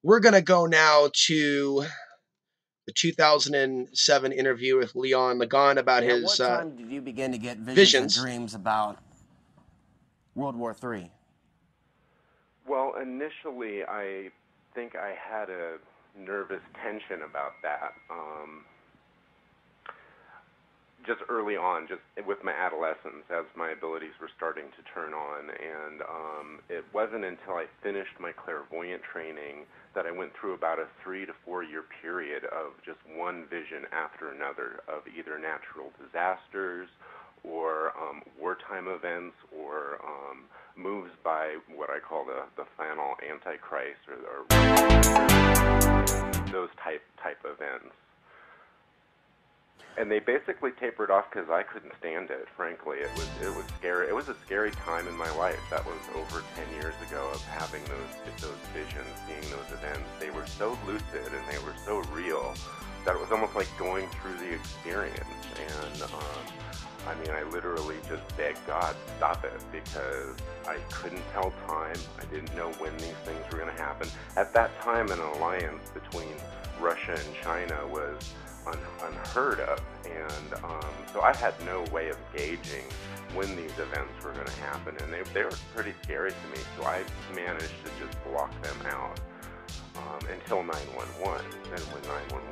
We're going to go now to the 2007 interview with Leon Lagan about his At what time did you begin to get visions and dreams about World War III? Well, initially, I think I had a nervous tension about that. Just early on, just with my adolescence, as my abilities were starting to turn on, and it wasn't until I finished my clairvoyant training that I went through about a 3 to 4 year period of just one vision after another of either natural disasters or wartime events or moves by what I call the final Antichrist or those type events. And they basically tapered off because I couldn't stand it. Frankly, it was scary. It was a scary time in my life. That was over 10 years ago of having those visions, seeing those events. They were so lucid and they were so real that it was almost like going through the experience. And I mean, I literally just begged God, stop it, because I couldn't tell time. I didn't know when these things were going to happen. At that time, an alliance between Russia and China was unheard of, and so I had no way of gauging when these events were going to happen, and they were pretty scary to me, so I managed to just block them out until 9/11. And when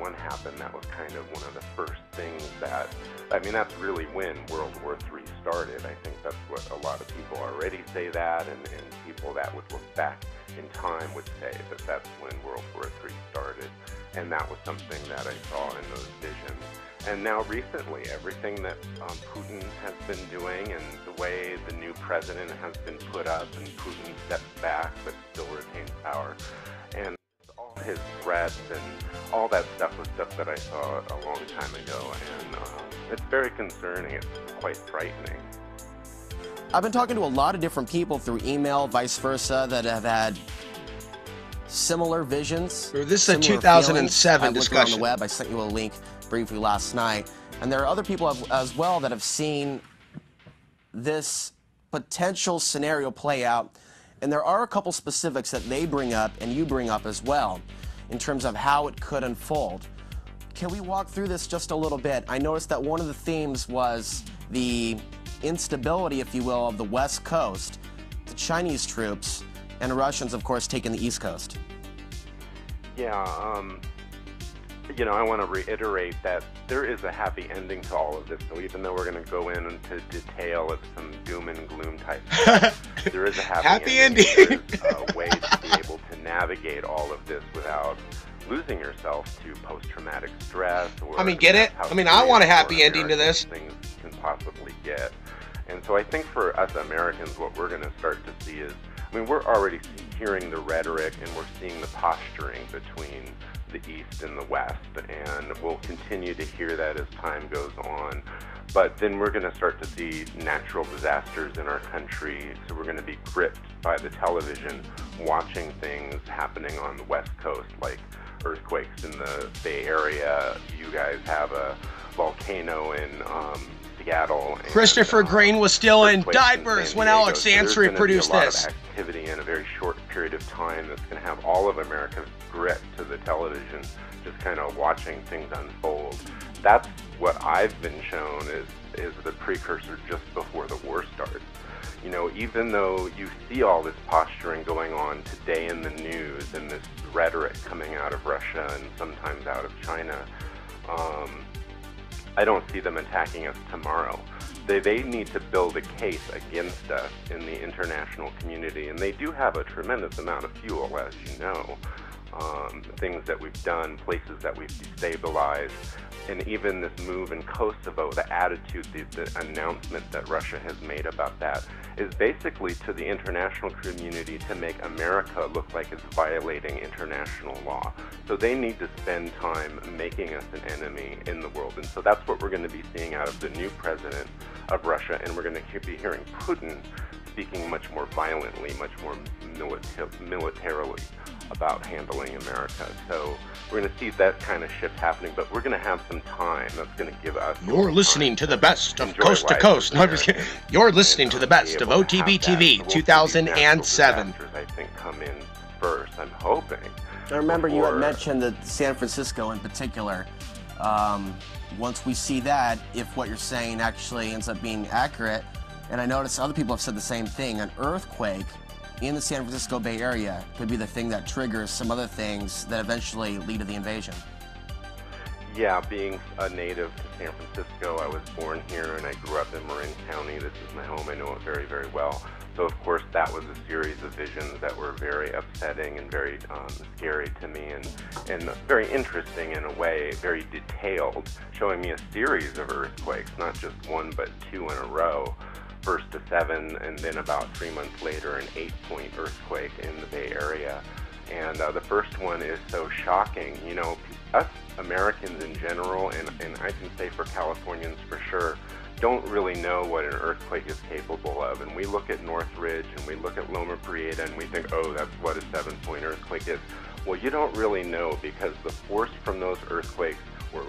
9/11 happened, that was kind of one of the first things that, I mean, that's really when World War III started. I think that's what a lot of people already say that, and people that would look back in time would say that that's when World War III started. And that was something that I saw in those visions. And now recently, everything that Putin has been doing and the way the new president has been put up and Putin steps back but still retains power. And all his threats and all that stuff was stuff that I saw a long time ago. And it's very concerning. It's quite frightening. I've been talking to a lot of different people through email, vice versa, that have had similar visions. This is a 2007 discussion. On the web, I sent you a link briefly last night, and there are other people as well that have seen this potential scenario play out, and there are a couple specifics that they bring up and you bring up as well in terms of how it could unfold. Can we walk through this just a little bit? I noticed that one of the themes was the instability, if you will, of the West Coast, the Chinese troops, and Russians, of course, taking the East Coast. Yeah, you know, I want to reiterate that there is a happy ending to all of this. So even though we're going to go into detail of some doom and gloom type stuff, there is a happy ending. There's a way to be able to navigate all of this without losing yourself to post-traumatic stress. Or I mean, get it? I mean, I want a happy ending to this. Things can possibly get. And so I think for us Americans, what we're going to start to see is, I mean, we're already hearing the rhetoric and we're seeing the posturing between the East and the West, and we'll continue to hear that as time goes on. But then we're going to start to see natural disasters in our country, so we're going to be gripped by the television watching things happening on the West Coast, like earthquakes in the Bay Area. You guys have a volcano in Seattle. And, Christopher Green was still in diapers when Alex Ansary produced this. There's going to be a lot of activity in a very short period of time that's going to have all of America gripped to the television, just kind of watching things unfold. That's what I've been shown is the precursor just before the war starts. You know, even though you see all this posturing going on today in the news and this rhetoric coming out of Russia and sometimes out of China, I don't see them attacking us tomorrow. They need to build a case against us in the international community, and they do have a tremendous amount of fuel, as you know. Things that we've done, places that we've destabilized, and even this move in Kosovo, the attitude, the announcement that Russia has made about that is basically to the international community to make America look like it's violating international law. So they need to spend time making us an enemy in the world. And so that's what we're going to be seeing out of the new president of Russia, and we're going to be hearing Putin speaking much more violently, much more militarily about handling America. So we're going to see that kind of shift happening, but we're going to have some time that's going to give us... You're listening to the best of Coast to Coast. No, I'm just kidding. You're listening to the best of OTBTV 2007. I think come in first, I'm hoping. I remember you had mentioned that San Francisco in particular. Once we see that, if what you're saying actually ends up being accurate, and I notice other people have said the same thing, an earthquake in the San Francisco Bay Area could be the thing that triggers some other things that eventually lead to the invasion. Yeah, being a native to San Francisco, I was born here and I grew up in Marin County. This is my home. I know it very, very well. So, of course, that was a series of visions that were very upsetting and very scary to me and very interesting in a way, very detailed, showing me a series of earthquakes, not just one but two in a row. First a 7, and then about 3 months later, an 8-point earthquake in the Bay Area. And the first one is so shocking. You know, us Americans in general, and I can say for Californians for sure, don't really know what an earthquake is capable of. And we look at Northridge and we look at Loma Prieta and we think, oh, that's what a 7-point earthquake is. Well, you don't really know, because the force from those earthquakes were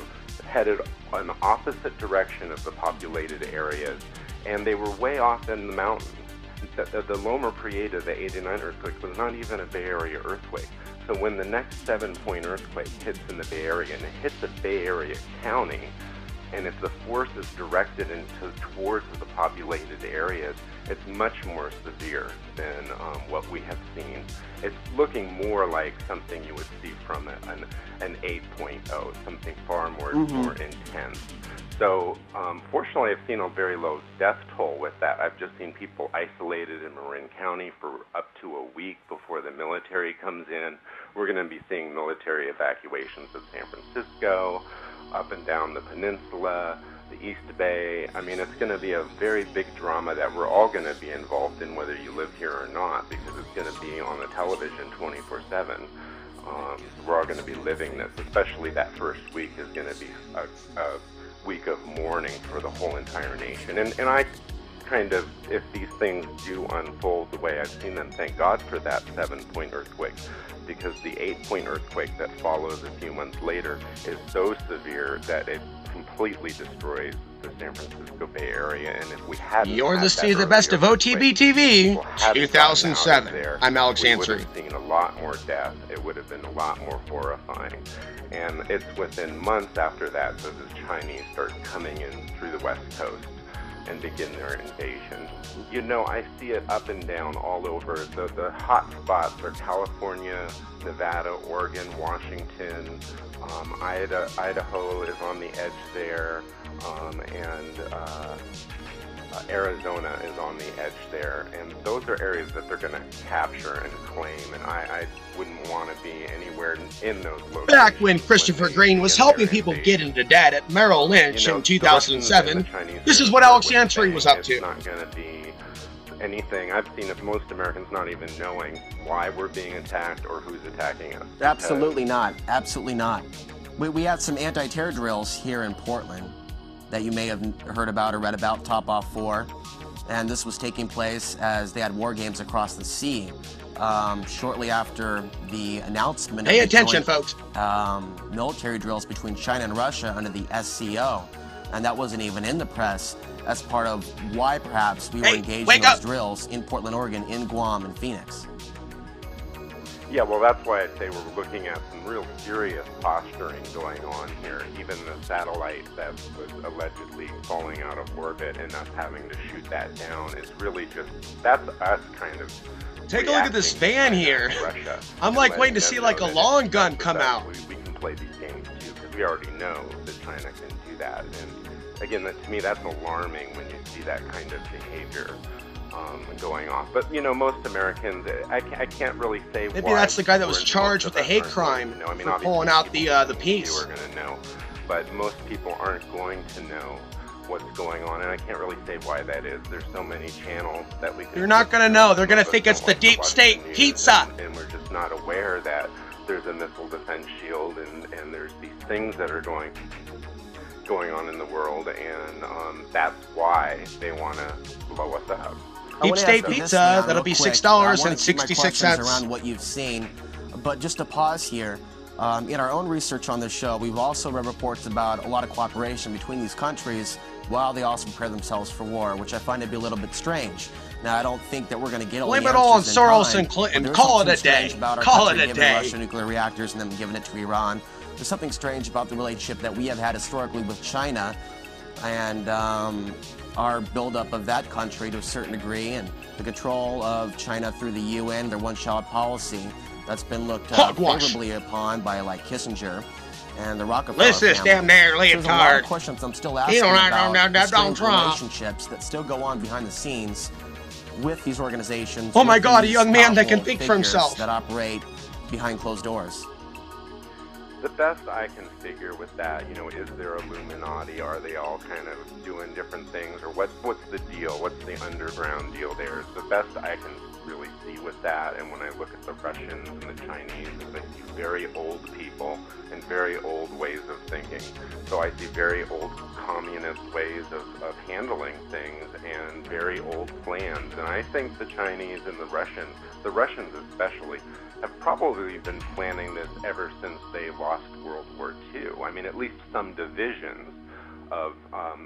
headed in the opposite direction of the populated areas, and they were way off in the mountains. The Loma Prieta, the 89 earthquake, was not even a Bay Area earthquake. So when the next 7-point earthquake hits in the Bay Area, and it hits a Bay Area county, and if the force is directed towards the populated areas, it's much more severe than what we have seen. It's looking more like something you would see from an 8.0, something far more intense. So, fortunately, I've seen a very low death toll with that. I've just seen people isolated in Marin County for up to a week before the military comes in. We're going to be seeing military evacuations of San Francisco, up and down the peninsula, the East Bay. I mean, it's going to be a very big drama that we're all going to be involved in, whether you live here or not, because it's going to be on the television 24/7. We're all going to be living this, especially that first week is going to be a week of mourning for the whole entire nation. And I kind of, if these things do unfold the way I've seen them, thank God for that 7-point earthquake, because the 8-point earthquake that follows a few months later is so severe that it completely destroys the San Francisco Bay Area. And if we hadn't, you're listening to the best of OTBTV 2007. I'm Alex Ansary. We would have seen a lot more death. It would have been a lot more horrifying. And it's within months after that that the Chinese start coming in through the West Coast and begin their invasion. You know, I see it up and down all over. The hot spots are California, Nevada, Oregon, Washington, Idaho is on the edge there, and Arizona is on the edge there, and those are areas that they're going to capture and claim, and I wouldn't want to be anywhere in those locations. Back when Christopher Green was helping people get into debt at Merrill Lynch in 2007, this is what Alex January was up to. It's not going to be anything. I've seen of most Americans not even knowing why we're being attacked or who's attacking us. Absolutely not. Absolutely not. We had some anti-terror drills here in Portland that you may have heard about or read about, Top Off 4. And this was taking place as they had war games across the sea. Shortly after the announcement Pay of the attention, joint, folks. Military drills between China and Russia under the SCO. And that wasn't even in the press as part of why perhaps we were engaged in those drills in Portland, Oregon, in Guam, and Phoenix. Yeah, well, that's why I say we're looking at some real serious posturing going on here. Even the satellite that was allegedly falling out of orbit and us having to shoot that down is really just, that's us kind of. Take a look at this van here. I'm like waiting to see like a long gun come out. We can play these games too, because we already know that China can do that. And again, to me, that's alarming when you see that kind of behavior going off. But, you know, most Americans, I can't really say maybe why. That's the guy that was charged with a hate crime for pulling out the piece. We're going to know, but most people aren't going to know what's going on, and I can't really say why that is. There's so many channels that we can... You're not going to know. They're going to think it's the deep state pizza. And we're just not aware that there's a missile defense shield, and there's these things that are going on in the world, and that's why they want to blow us up. Deep state pizza, that'll be $6.66. Around what you've seen, but just to pause here, in our own research on this show, we've also read reports about a lot of cooperation between these countries while they also prepare themselves for war, which I find to be a little bit strange. Now, I don't think that we're going to get all Blame the it all on answers in Soros time, and Clinton. but there's Call it something a strange day. about our Call country it a giving day. Russia nuclear reactors and then giving it to Iran. There's something strange about the relationship that we have had historically with China and our buildup of that country to a certain degree, and the control of China through the UN, their one-child policy that's been looked favorably upon by like Kissinger and the Rockefeller Listen, this family. damn there There's a lot of leotard. questions I'm still asking about the strange relationships that still go on behind the scenes with these organizations. Oh my with God, a these young man that can powerful think for figures himself. that operate behind closed doors. The best I can figure with that, you know, is there Illuminati? Are they all kind of doing different things? Or what's the deal? What's the underground deal there? Is the best I can really see with that. And when I look at the Russians and the Chinese, I see very old people and very old ways of thinking. So I see very old communist ways of handling things and very old plans. And I think the Chinese and the Russians especially, have probably been planning this ever since they lost World War II. I mean, at least some divisions of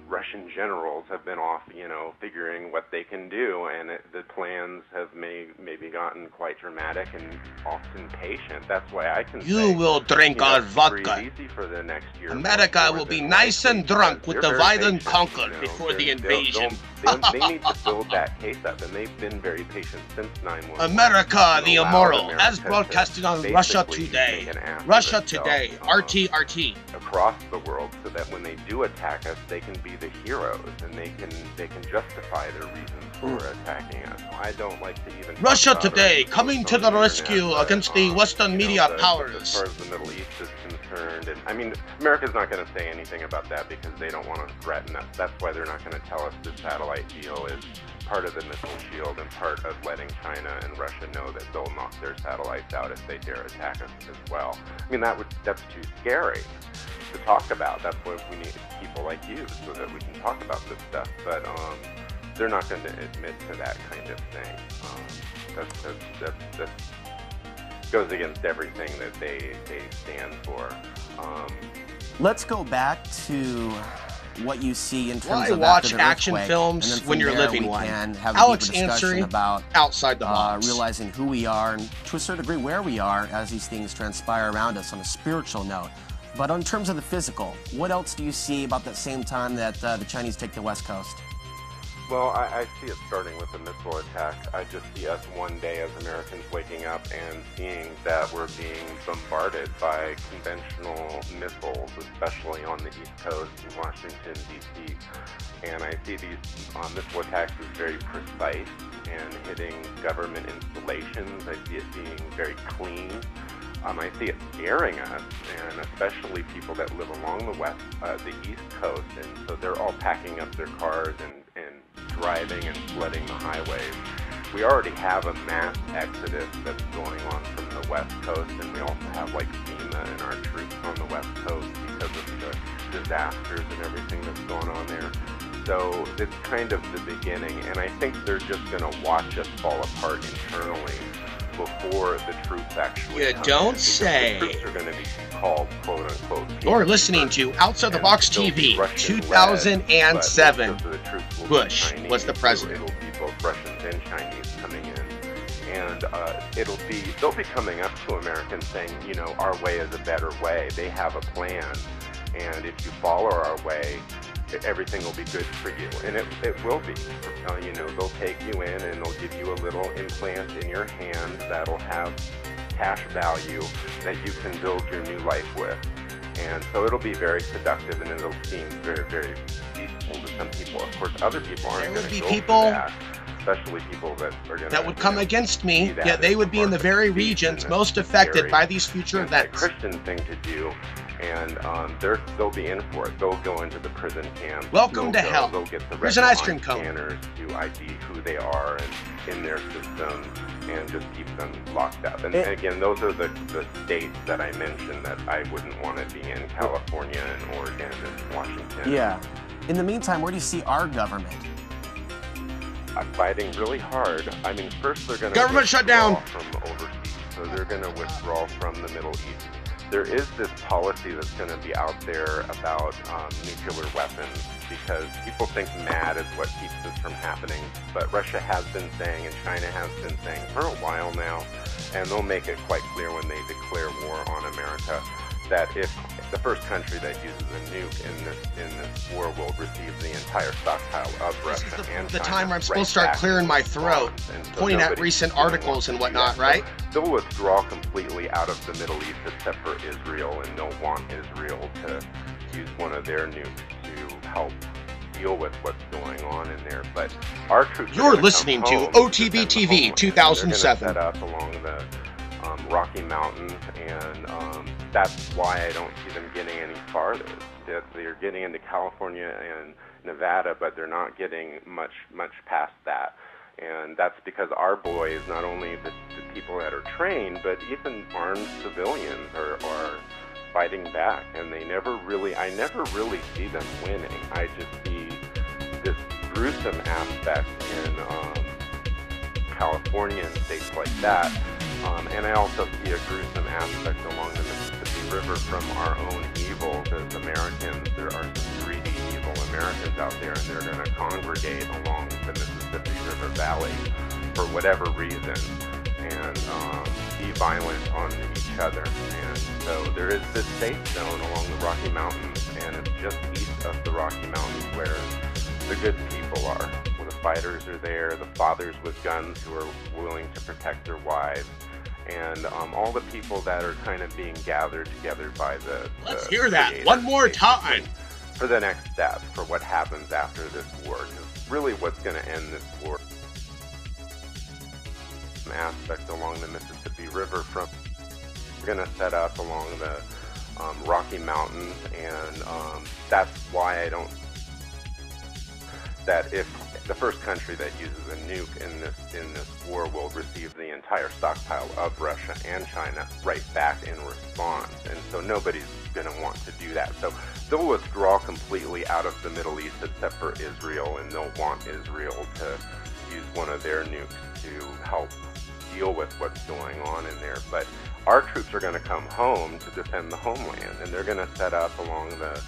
Russian generals have been off, you know, figuring what they can do, and the plans have maybe gotten quite dramatic and often patient. That's why I can You will drink our vodka. Easy for the next year. America will be nice and drunk with the violent conquered before the invasion. They need to build that case up, and they've been very patient since 9/11. America the immoral, America as broadcasted on Russia Today. Russia Today, RT. Across the world, so that when they do attack us, they can be the heroes, and they can justify their reasons for attacking us. I don't like to even. Russia Today, coming to the rescue against the Western media powers. As far as the Middle East is concerned, and I mean, America's not going to say anything about that because they don't want to threaten us. That's why they're not going to tell us the satellite deal is part of the missile shield and part of letting China and Russia know that they'll knock their satellites out if they dare attack us as well. I mean, that's too scary to talk about. That's why we need people like you so that we can talk about this stuff. But they're not going to admit to that kind of thing. That goes against everything that they stand for. Let's go back to what you see in terms of watch after the action earthquake, films and then when from you're there living we one. can have Alex a deeper discussion Ansary, about outside the box. realizing who we are and to a certain degree where we are as these things transpire around us on a spiritual note. But in terms of the physical, what else do you see about that same time that the Chinese take the West Coast? Well, I see it starting with a missile attack. I just see us one day as Americans waking up and seeing that we're being bombarded by conventional missiles, especially on the East Coast in Washington, D.C. And I see these missile attacks as very precise and hitting government installations. I see it being very clean. I see it scaring us, and especially people that live along the East Coast, and so they're all packing up their cars and driving and flooding the highways. We already have a mass exodus that's going on from the West Coast, and we also have like FEMA and our troops on the West Coast because of the disasters and everything that's going on there. So it's kind of the beginning, and I think they're just going to watch us fall apart internally before the troops actually come don't in, say. the troops are going to be called quote-unquote You're listening to Outside the Box TV, 2007. Bush was the president. It'll be both Russians and Chinese coming in, and they'll be coming up to Americans saying, you know, our way is a better way. They have a plan, and if you follow our way, everything will be good for you, and it will be. You know, they'll take you in and they'll give you a little implant in your hand that'll have cash value that you can build your new life with. And so it'll be very seductive, and it'll seem very, very peaceful to some people. Of course, other people aren't going to go for that, especially people that are going to... That would come against me, yet they would be in the very regions most affected by these future events. It's a Christian thing to do, and they'll be in for it. They'll go into the prison camps. Welcome to hell. They'll get the Here's an ice cream cone. scanners to ID who they are and in their system, and just keep them locked up. And again, those are the states that I mentioned that I wouldn't want to be in: California and Oregon and Washington. Yeah. In the meantime, where do you see our government? Fighting really hard. I mean, first they're going to government shutdown from overseas, so they're going to withdraw from the Middle East. there is this policy that's going to be out there about nuclear weapons, because people think mad is what keeps this from happening. But Russia has been saying, and China has been saying for a while now, and they'll make it quite clear when they declare war on America, that if the first country that uses a nuke in this war will receive the entire stockpile of Russia and China. The time where I'm supposed to start clearing my throat, pointing at recent articles and whatnot, right? They'll withdraw completely out of the Middle East except for Israel, and they'll want Israel to use one of their nukes to help deal with what's going on in there. But our troops. You're listening to OTBTV 2007. They're set up along the Rocky Mountains, and that's why I don't see them getting any farther. They're getting into California and Nevada, but they're not getting much past that. And that's because our boys, not only the people that are trained, but even armed civilians are fighting back, and I never really see them winning. I just see this gruesome aspect in California and states like that. And I also see a gruesome aspect along the Mississippi River from our own evils as Americans. There are some greedy, evil Americans out there, and they're going to congregate along the Mississippi River Valley for whatever reason and be violent on each other. And so there is this safe zone along the Rocky Mountains, and it's just east of the Rocky Mountains where the good people are. Where the fighters are there, the fathers with guns who are willing to protect their wives, and all the people that are kind of being gathered together by the Let's hear that one more time. For the next step, for what happens after this war, because really what's going to end this war. Some aspect along the Mississippi River from we're going to set up along the Rocky Mountains, and that's why I don't. That if the first country that uses a nuke in this war will receive the entire stockpile of Russia and China right back in response, and so nobody's going to want to do that. So they'll withdraw completely out of the Middle East except for Israel, and they'll want Israel to use one of their nukes to help deal with what's going on in there. But our troops are going to come home to defend the homeland, and they're going to set up along the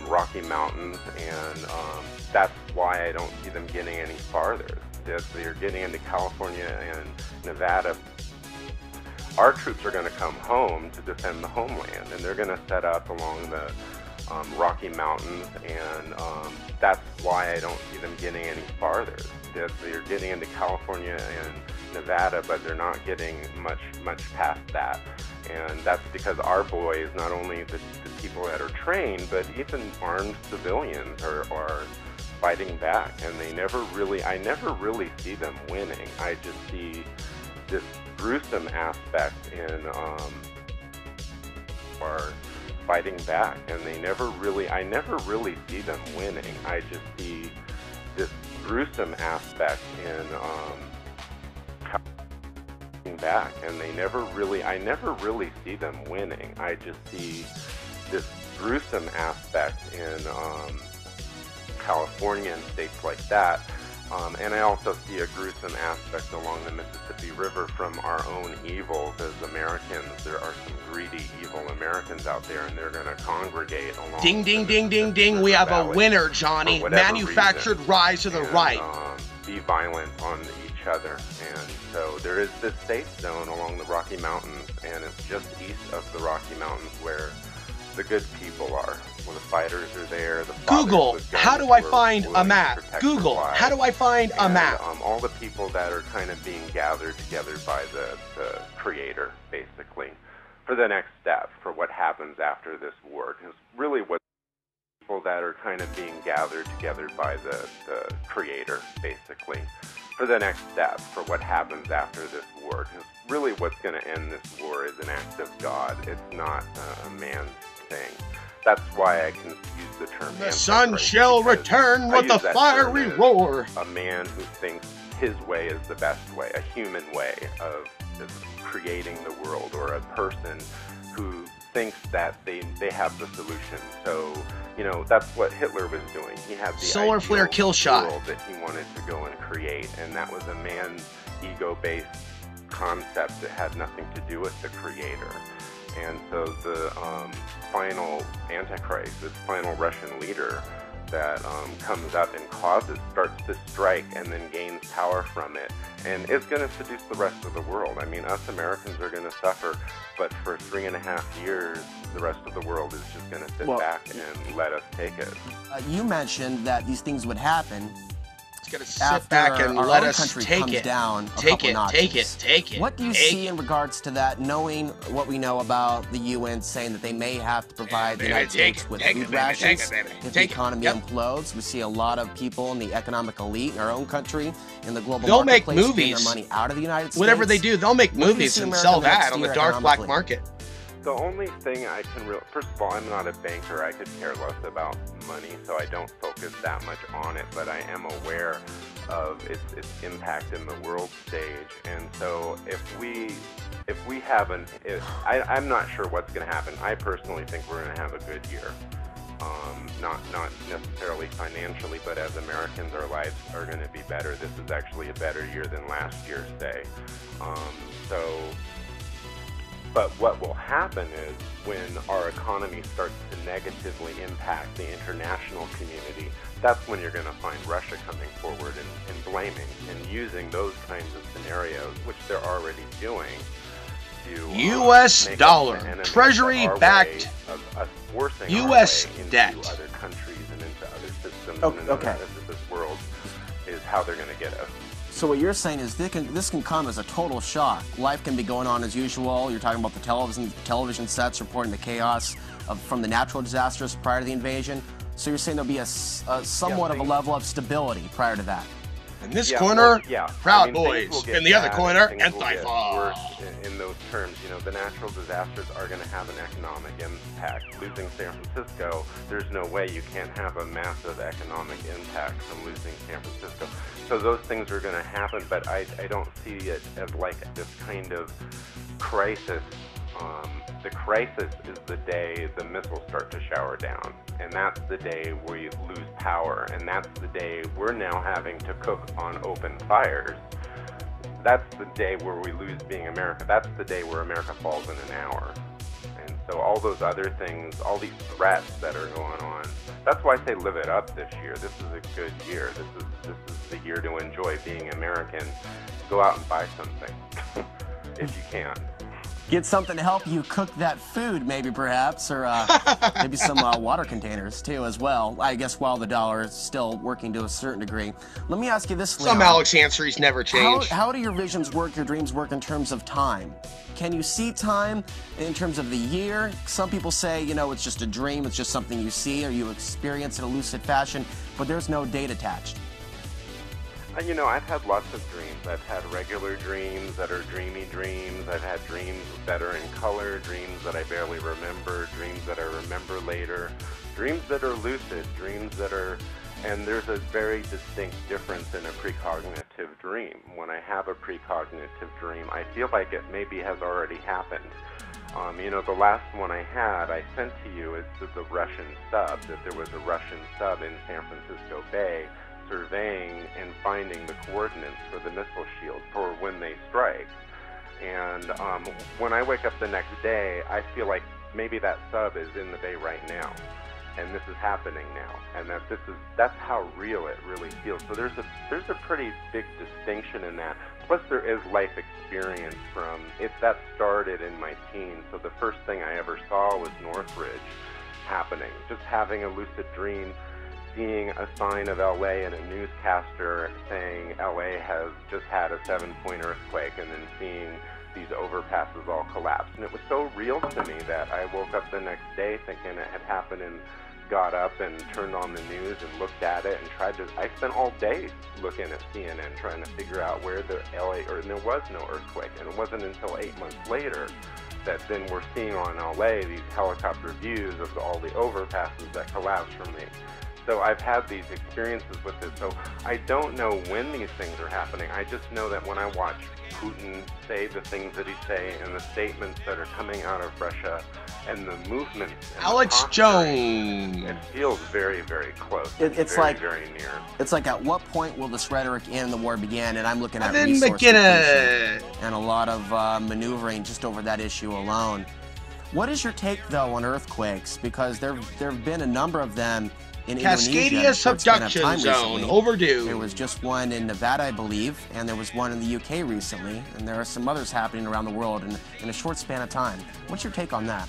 Rocky Mountains, and that's why I don't see them getting any farther. They're getting into California and Nevada. Our troops are going to come home to defend the homeland, and they're going to set up along the Rocky Mountains, and that's why I don't see them getting any farther. They're getting into California and Nevada, but they're not getting much past that. And that's because our boys, not only the people that are trained, but even armed civilians are fighting back, and I never really see them winning. I just see this gruesome aspect in are fighting back, and I never really see them winning. I just see this gruesome aspect in back, and I never really see them winning. I just see this gruesome aspect in California and states like that, and I also see a gruesome aspect along the Mississippi River from our own evils as Americans. There are some greedy, evil Americans out there, and they're going to congregate along. Ding, ding, ding, ding, ding. We have a winner, Johnny. Manufactured rise to the right. Be violent on each other. And so there is this safe zone along the Rocky Mountains, and it's just east of the Rocky Mountains where the good people are, where the fighters are there. The Google, how do I find a map? Google, how do I find a map? All the people that are kind of being gathered together by the Creator, basically, for the next step, for what happens after this war. Because really what people that are kind of being gathered together by the Creator, basically, for the next step, for what happens after this war. Because really what's going to end this war is an act of God. It's not a man's thing. That's why I can use the term the sun shall return with a fiery roar. A man who thinks his way is the best way, a human way of creating the world, or a person who thinks that they have the solution. So, you know, that's what Hitler was doing. He had the solar flare kill shot world that he wanted to go and create, and that was a man's ego-based concept that had nothing to do with the Creator. And the final Antichrist, this final Russian leader that comes up and starts to strike and then gains power from it, and it's going to seduce the rest of the world. I mean, us Americans are going to suffer, but for 3.5 years, the rest of the world is just going to sit back and let us take it. You mentioned that these things would happen. Going to sit back and let us take it. Take it. What do you see in regards to that, knowing what we know about the UN saying that they may have to provide the United States with food rations if the economy implodes? We see a lot of people in the economic elite in our own country, in the global marketplace, taking their money out of the United States. Whatever they do, they'll make movies and sell that on the dark black market. The only thing I can first of all, I'm not a banker. I could care less about money, so I don't focus that much on it, but I am aware of its impact in the world stage. And so if we have I'm not sure what's going to happen. I personally think we're going to have a good year. Not necessarily financially, but as Americans, our lives are going to be better. This is actually a better year than last year, say. But what will happen is when our economy starts to negatively impact the international community, that's when you're going to find Russia coming forward and blaming and using those kinds of scenarios, which they're already doing, to U.S. dollar, Treasury-backed U.S. debt into other countries and into other systems and into this world is how they're going to get us. So what you're saying is this can come as a total shock. Life can be going on as usual. You're talking about the television sets reporting the chaos from the natural disasters prior to the invasion. So you're saying there'll be a somewhat of a level of stability prior to that. In this corner, Proud Boys. In the other corner, Antifa. In those terms, you know, the natural disasters are going to have an economic impact. Losing San Francisco, there's no way you can't have a massive economic impact from losing San Francisco. So those things are going to happen, but I don't see it as like this kind of crisis. The crisis is the day the missiles start to shower down, and that's the day where you lose power, and that's the day we're now having to cook on open fires. That's the day where we lose being America. That's the day where America falls in an hour. And so all those other things, all these threats that are going on, that's why I say live it up this year. This is a good year. This is the year to enjoy being American. Go out and buy something if you can. Get something to help you cook that food, maybe, perhaps, or maybe some water containers, too, as well. I guess while the dollar is still working to a certain degree. Let me ask you this, Leon. Some Alex Ansary's never change. How do your visions work, your dreams work in terms of time? Can you see time in terms of the year? Some people say, you know, it's just a dream, it's just something you see or you experience in a lucid fashion, but there's no date attached. You know, I've had lots of dreams. I've had regular dreams that are dreamy dreams. I've had dreams that are in color, dreams that I barely remember, dreams that I remember later, dreams that are lucid, dreams that are... And there's a very distinct difference in a precognitive dream. When I have a precognitive dream, I feel like it maybe has already happened. You know, the last one I had, I sent to you, is the Russian sub, that there was a Russian sub in San Francisco Bay surveying and finding the coordinates for the missile shield for when they strike. And when I wake up the next day, I feel like maybe that sub is in the bay right now, and this is happening now, and that's how real it really feels. So there's a pretty big distinction in that. Plus there is life experience from it that started in my teens. So the first thing I ever saw was Northridge happening, just having a lucid dream, seeing a sign of LA and a newscaster saying LA has just had a 7-point earthquake, and then seeing these overpasses all collapse. And it was so real to me that I woke up the next day thinking it had happened, and got up and turned on the news and looked at it and I spent all day looking at CNN trying to figure out where the and there was no earthquake. And it wasn't until 8 months later that then we're seeing on LA these helicopter views of all the overpasses that collapsed from me. So I've had these experiences with this. So I don't know when these things are happening. I just know that when I watch Putin say the things that he say and the statements that are coming out of Russia and the movements and Alex Jones, it feels very, very close. It's very, like very near. It's like, at what point will this rhetoric end the war begin? And I'm looking at and resource depletion and a lot of maneuvering just over that issue alone. What is your take, though, on earthquakes? Because there have been a number of them in Cascadia Indonesia. subduction zone, recently. overdue. There was just one in Nevada, I believe, and there was one in the UK recently, and there are some others happening around the world in a short span of time. What's your take on that?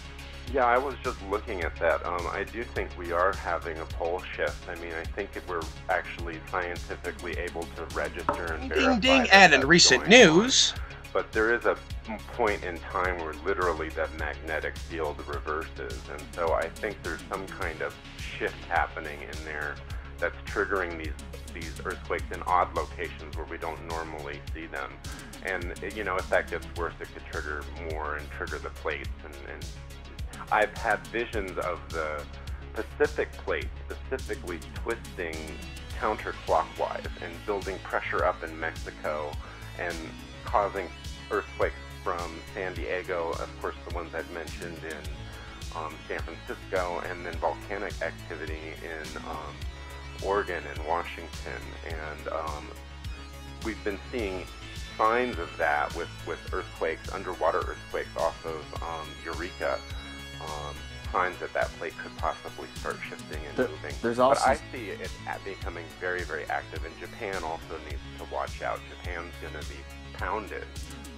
Yeah, I was just looking at that. I do think we are having a pole shift. I mean, I think if we're actually scientifically able to register and verify Ding, ding, that and in that's recent going news. on. But there is a point in time where literally that magnetic field reverses, and so I think there's some kind of shift happening in there that's triggering these earthquakes in odd locations where we don't normally see them. And you know, if that gets worse, it could trigger more and trigger the plates. And I've had visions of the Pacific plate specifically twisting counterclockwise and building pressure up in Mexico and causing earthquakes from San Diego, of course the ones I've mentioned in San Francisco, and then volcanic activity in Oregon and Washington. And we've been seeing signs of that with earthquakes, underwater earthquakes off of Eureka, signs that that plate could possibly start shifting and moving. There's also, but I see it becoming very, very active, and Japan also needs to watch out. Japan's going to be pounded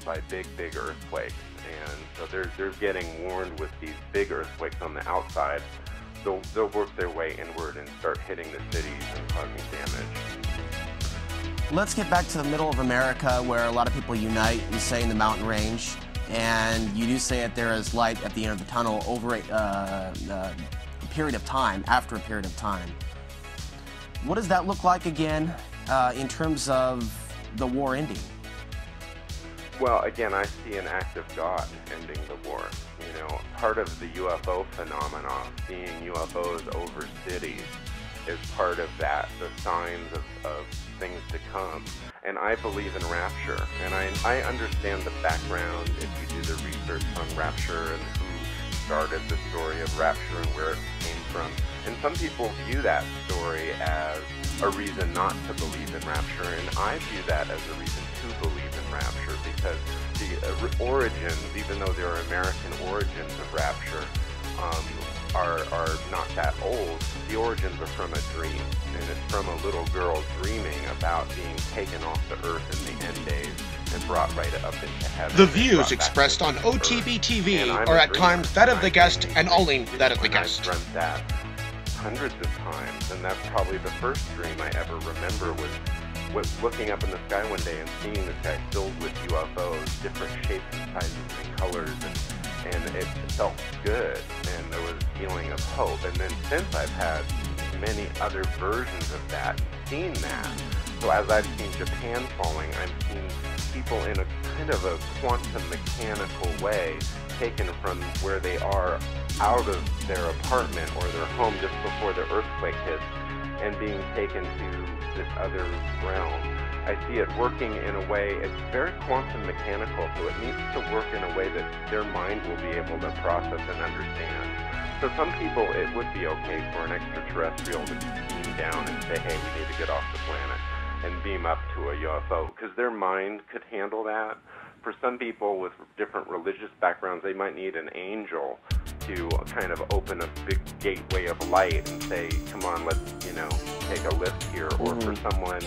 by big, big earthquakes, and so they're getting warned with these big earthquakes on the outside. They'll work their way inward and start hitting the cities and causing damage. let's get back to the middle of America, where a lot of people unite. You say in the mountain range, and you do say that there is light at the end of the tunnel over a period of time, after a period of time. What does that look like again in terms of the war ending? Well, again, I see an act of God ending the war. You know, part of the UFO phenomenon, seeing UFOs over cities, is part of that, the signs of things to come. And I believe in rapture, and I understand the background if you do the research on rapture and who started the story of rapture and where it came from. And some people view that story as a reason not to believe in rapture, and I view that as a reason to believe in rapture, because the origins, even though there are American origins of rapture, are not that old. The origins are from a dream, and it's from a little girl dreaming about being taken off the earth in the end days and brought right up into heaven. The views expressed on OTBTV are at times that of the guest and only that of the guest. I've dreamt that hundreds of times, and that's probably the first dream I ever remember was looking up in the sky one day and seeing the sky filled with UFOs, different shapes and sizes and colors, and it felt good, and there was a feeling of hope. And then since I've had many other versions of that, seen that. So as I've seen Japan falling, I've seen people in a kind of a quantum mechanical way taken from where they are out of their apartment or their home just before the earthquake hits and being taken to this other realm. I see it working in a way, it's very quantum mechanical, so it needs to work in a way that their mind will be able to process and understand. So some people, it would be okay for an extraterrestrial to beam down and say, hey, we need to get off the planet, and beam up to a UFO, because their mind could handle that. For some people with different religious backgrounds, they might need an angel to kind of open a big gateway of light and say, come on, let's, take a lift here. Or for someone,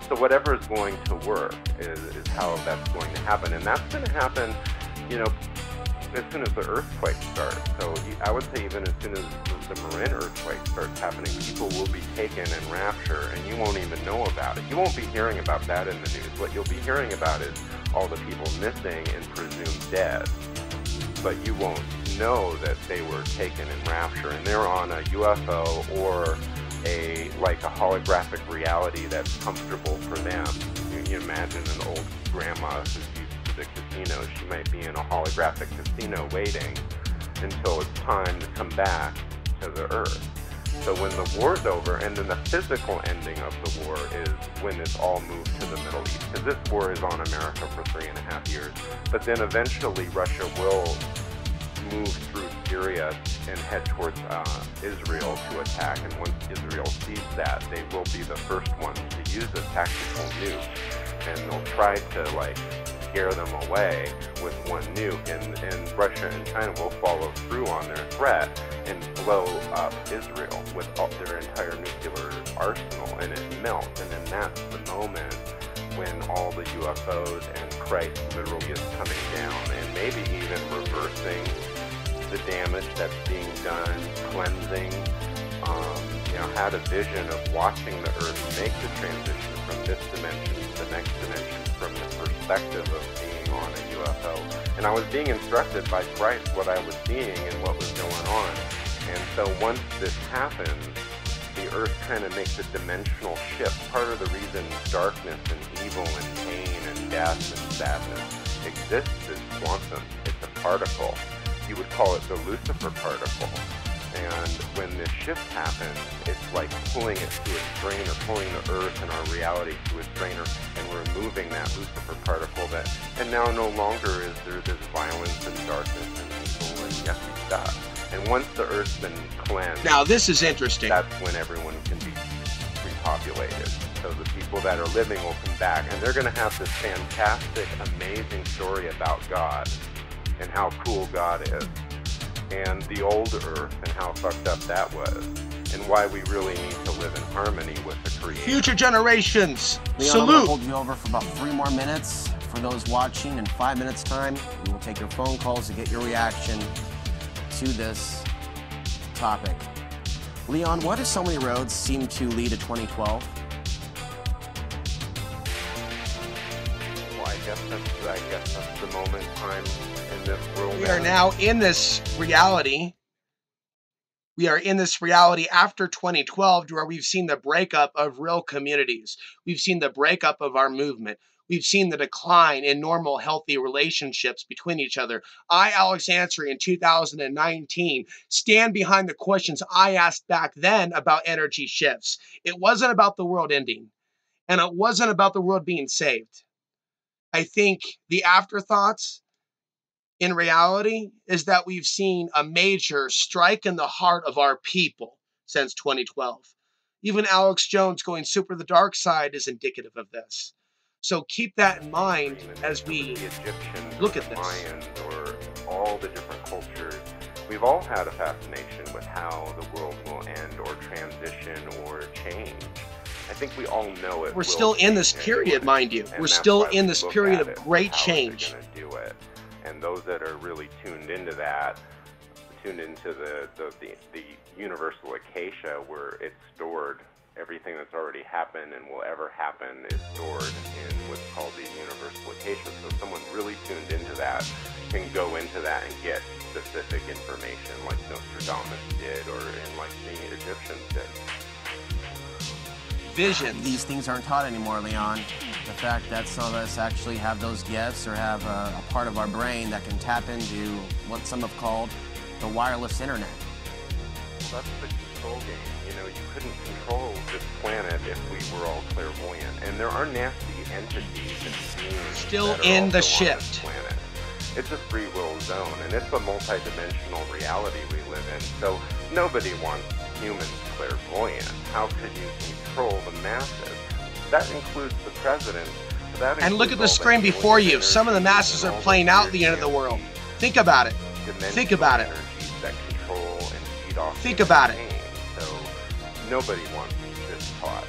so whatever is going to work is how that's going to happen. And that's going to happen, as soon as the earthquake starts. So I would say even as soon as the Marin earthquake starts happening, people will be taken in rapture, and you won't even know about it. You won't be hearing about that in the news. What you'll be hearing about is all the people missing and presumed dead. But you won't know that they were taken in rapture, and they're on a UFO or a holographic reality that's comfortable for them. You imagine an old grandma who's used to the casino. She might be in a holographic casino waiting until it's time to come back to the earth. So when the war's over, and then the physical ending of the war is when it's all moved to the Middle East, because this war is on America for 3.5 years. But then eventually Russia will move through Syria and head towards Israel to attack. And once Israel sees that, they will be the first ones to use a tactical nuke, and they'll try to scare them away with one nuke, and Russia and China will follow through on their threat and blow up Israel with their entire nuclear arsenal, and it melts. And then that's the moment when all the UFOs and Christ literally is coming down, and maybe even reversing the damage that's being done, cleansing. Had a vision of watching the Earth make the transition from this dimension to the next dimension from the perspective of being on a UFO. And I was being instructed by Christ what I was seeing and what was going on. And so once this happens, the Earth kind of makes a dimensional shift. Part of the reason darkness and evil and pain and death and sadness exists is quantum. It's a particle. You would call it the Lucifer particle. And when this shift happens, it's like pulling it to a strainer, pulling the Earth and our reality to a strainer, and removing that Lucifer particle and now no longer is there this violence and darkness and evil and yucky stuff. And once the Earth's been cleansed, now this is interesting. That's when everyone can be repopulated. So the people that are living will come back, and they're going to have this fantastic, amazing story about God and how cool God is, and the old Earth and how fucked up that was, and why we really need to live in harmony with the Creator. Future generations, Leon, salute! I'm gonna hold you over for about 3 more minutes. For those watching, in 5 minutes time, we will take your phone calls to get your reaction to this topic. Leon, why do so many roads seem to lead to 2012? Well, I guess that's the moment in time in this world. We are now in this reality. We are in this reality after 2012, where we've seen the breakup of real communities. We've seen the breakup of our movement. We've seen the decline in normal, healthy relationships between each other. I, Alex Ansary, in 2019, stand behind the questions I asked back then about energy shifts. It wasn't about the world ending, and it wasn't about the world being saved. I think the afterthoughts in reality is that we've seen a major strike in the heart of our people since 2012. Even Alex Jones going super the dark side is indicative of this. So keep that in mind as we look at this. Mayans or all the different cultures, we've all had a fascination with how the world will end or transition or change. I think we all know it. We're still in this period, mind you. We're still in this period of great change. And those that are really tuned into that, tuned into the universal acacia, where it's stored, everything that's already happened and will ever happen is stored in what's called the universal acacia. So someone really tuned into that can go into that and get specific information like Nostradamus did, or like the Egyptians did. Visions. These things aren't taught anymore, Leon. The fact that some of us actually have those gifts or have a part of our brain that can tap into what some have called the wireless internet. Well, that's the control game. You know, you couldn't control this planet if we were all clairvoyant. And there are nasty entities and beings still that are in the also on shift. this planet. It's a free will zone, and it's a multi-dimensional reality we live in. So nobody wants humans clairvoyant. How could you control the masses? That includes the president. And look at the screen before you. Some of the masses are playing out the end of the world. Think about it. Think about it. That control and feed off. Think about it. So nobody wants this taught.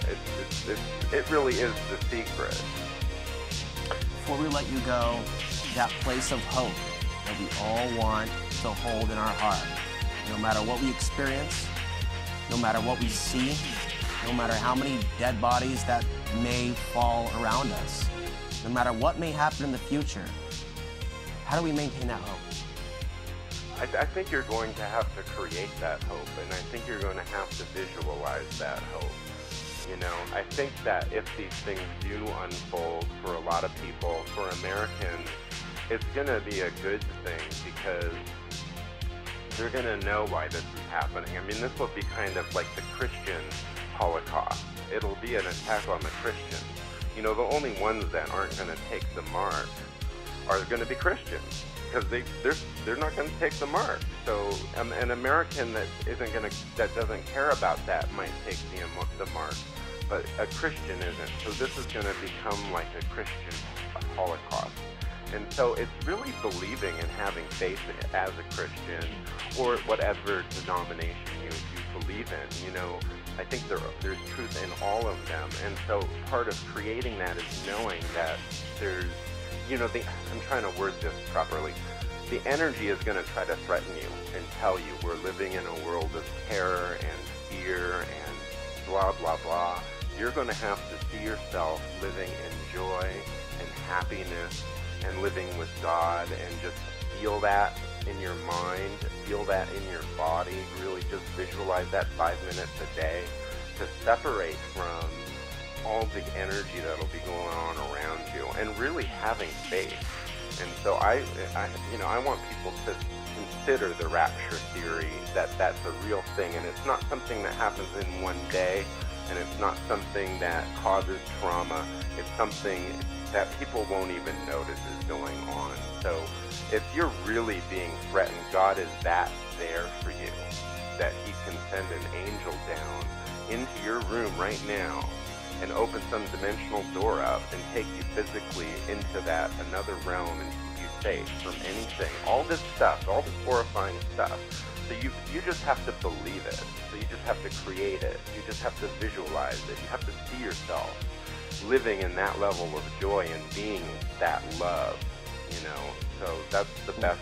It really is the secret. Before we let you go, that place of hope that we all want to hold in our heart, no matter what we experience, no matter what we see, no matter how many dead bodies that may fall around us, no matter what may happen in the future, how do we maintain that hope? I think you're going to have to create that hope, and I think you're going to have to visualize that hope. You know, I think that if these things do unfold for a lot of people, for Americans, it's going to be a good thing, because they're going to know why this is happening. I mean, this will be kind of like the Christian Holocaust. It'll be an attack on the Christians. You know, the only ones that aren't going to take the mark are going to be Christians, because they're not going to take the mark. So an American that doesn't care about that might take the mark, but a Christian isn't. So this is going to become like a Christian Holocaust. And so it's really believing and having faith as a Christian, or whatever denomination you believe in. You know, I think there's truth in all of them. And so part of creating that is knowing that there's, you know, I'm trying to word this properly. The energy is going to try to threaten you and tell you we're living in a world of terror and fear and blah, blah, blah. You're going to have to see yourself living in joy and happiness and living with God, and just feel that in your mind, feel that in your body, really just visualize that 5 minutes a day to separate from all the energy that'll be going on around you, and really having faith. And so I want people to consider the rapture theory, that that's a real thing, and it's not something that happens in one day, and it's not something that causes trauma. It's something that people won't even notice is going on. So if you're really being threatened, God is that there for you, that he can send an angel down into your room right now and open some dimensional door up and take you physically into that another realm and keep you safe from anything. All this stuff, all this horrifying stuff. So you just have to believe it. So you just have to create it. You just have to visualize it. You have to see yourself living in that level of joy and being that love, you know. So that's the best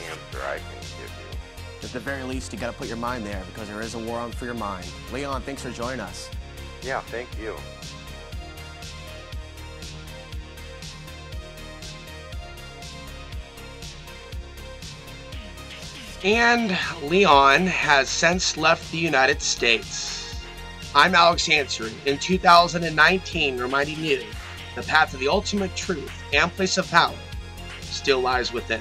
answer I can give you. At the very least, you got to put your mind there, because there is a war on for your mind. Leon, thanks for joining us. Yeah, thank you. And Leon has since left the United States. I'm Alex Ansary in 2019, reminding you the path to the ultimate truth and place of power still lies within.